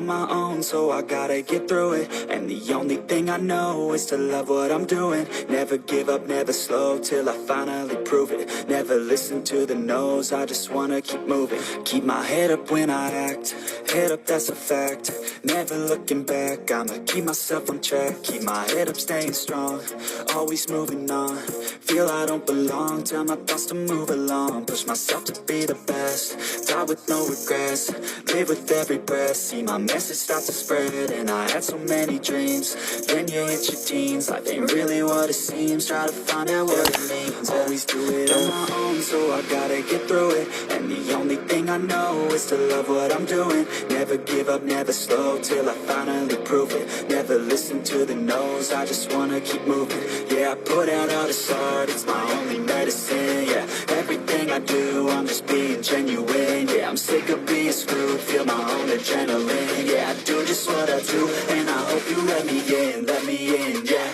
on my own, so I gotta get through it. And the only thing I know is to love what I'm doing. Never give up, never slow, till I finally prove it. Never listen to the no's, I just wanna keep moving. Keep my head up when I act, head up, that's a fact. Never looking back, I'ma keep myself on track. Keep my head up, staying strong, always moving on. Feel I don't belong, tell my thoughts to move along. Push myself to be the best, die with no regrets. Live with every breath, see my message start to spread. And I had so many dreams, then you hit your teens. Life ain't really what it seems, try to find out what it means. Always do it on my own, so I gotta get through it. And the only thing I know is to love what I'm doing. Never give up, never slow, till I finally prove it. Never listen to the no's, I just wanna keep moving. Yeah, I put out all this art, it's my only medicine. Yeah, everything I do, I'm just being genuine. Yeah, I'm sick of being screwed, feel my own adrenaline. Yeah, I do just what I do, and I hope you let me in, yeah.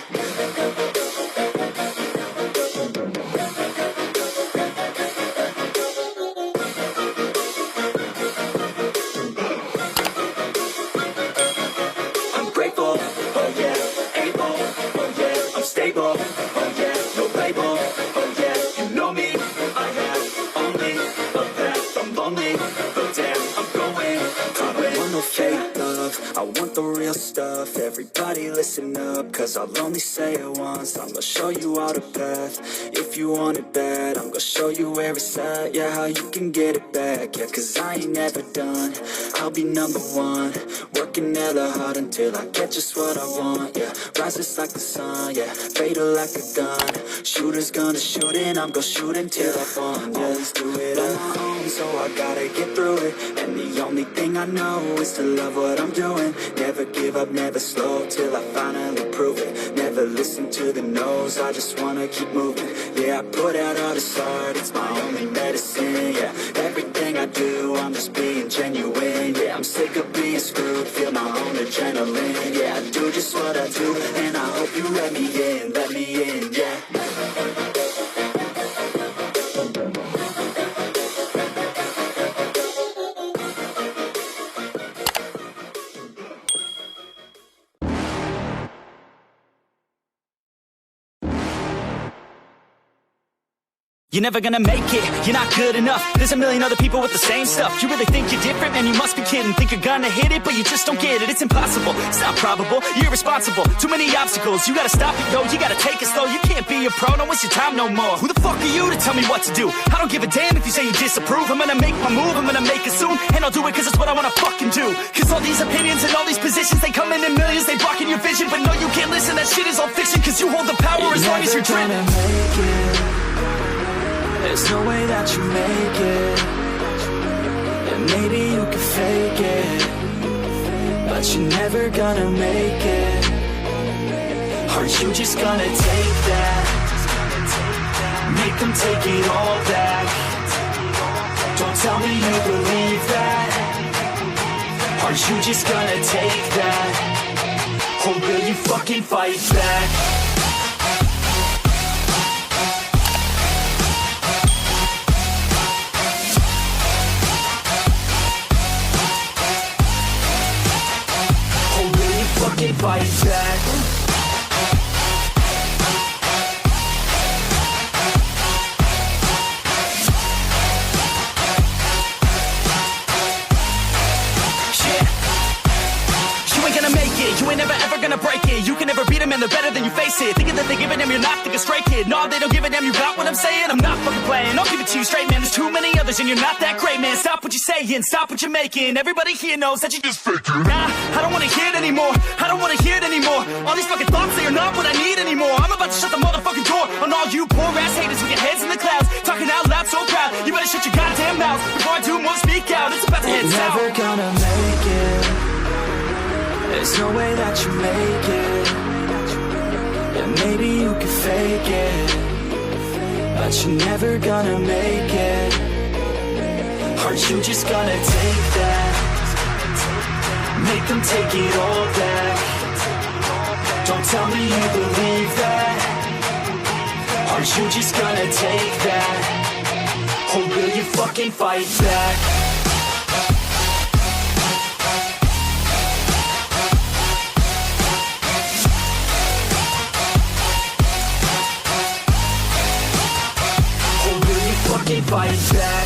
I'm grateful, oh yeah, able, oh yeah, I'm stable, oh yeah, no label, oh yeah, you know me, I have only a path, I'm lonely, but damn, I'm going. I don't want no fake love, I want the real stuff. Everybody listen up, cause I'll only say it once. I'm gonna show you all the path, if you want it bad. I'm gonna show you where it's at, yeah, how you can get it back. Yeah, cause I ain't never done, I'll be number one. Working hella hard until I get just what I want. Yeah, rises like the sun, yeah, fatal like a gun. Shooters gonna shoot and I'm gonna shoot until I fall. Yeah, always do it on my own, so I gotta get through it. And the only thing I know is to love what I'm doing. Never give up, never slow, till I finally prove it. Never listen to the no's, I just wanna keep moving. Yeah, I put out all this art, it's my only medicine. Yeah, everything I do, I'm just being genuine. Yeah, I'm sick of being screwed, feel my own adrenaline. Yeah, I do just what I do, and I hope you let me in, yeah. You're never gonna make it, you're not good enough. There's a million other people with the same stuff. You really think you're different? Man, you must be kidding. Think you're gonna hit it, but you just don't get it. It's impossible, it's not probable, you're irresponsible. Too many obstacles, you gotta stop it, yo. You gotta take it slow, you can't be a pro. Don't waste your time no more. Who the fuck are you to tell me what to do? I don't give a damn if you say you disapprove. I'm gonna make my move, I'm gonna make it soon. And I'll do it cause it's what I wanna fucking do. Cause all these opinions and all these positions, they come in millions, they blocking your vision. But no, you can't listen, that shit is all fiction. Cause you hold the power as long as you're dreaming. There's no way that you make it. And maybe you can fake it, but you're never gonna make it. Are you just gonna take that? Make them take it all back. Don't tell me you believe that. Are you just gonna take that? Or will you fucking fight back? Fight back. You ain't gonna make it, you ain't never ever gonna break it. You can never beat them and they're better than you face it. Thinking that they give a damn, you're not thinking straight, kid. No, they don't give a damn, you got what I'm saying? I'm not fucking playing, I'll give it to you straight, man. There's too many others and you're not that great, man. Stop what you're saying, stop what you're making. Everybody here knows that you just faking. Nah, I don't wanna hear it anymore, I don't wanna hear it anymore. All these fucking thoughts, they are not what I need anymore. I'm about to shut the motherfucking door on all you poor ass haters with your heads in the clouds, talking out loud so proud. You better shut your goddamn mouth before I do more speak out. It's about to head south. Never gonna make it. There's no way that you make it. And maybe you can fake it, but you're never gonna make it. Are you just gonna take that? Make them take it all back. Don't tell me you believe that. Are you just gonna take that? Or will you fucking fight back? fighting back.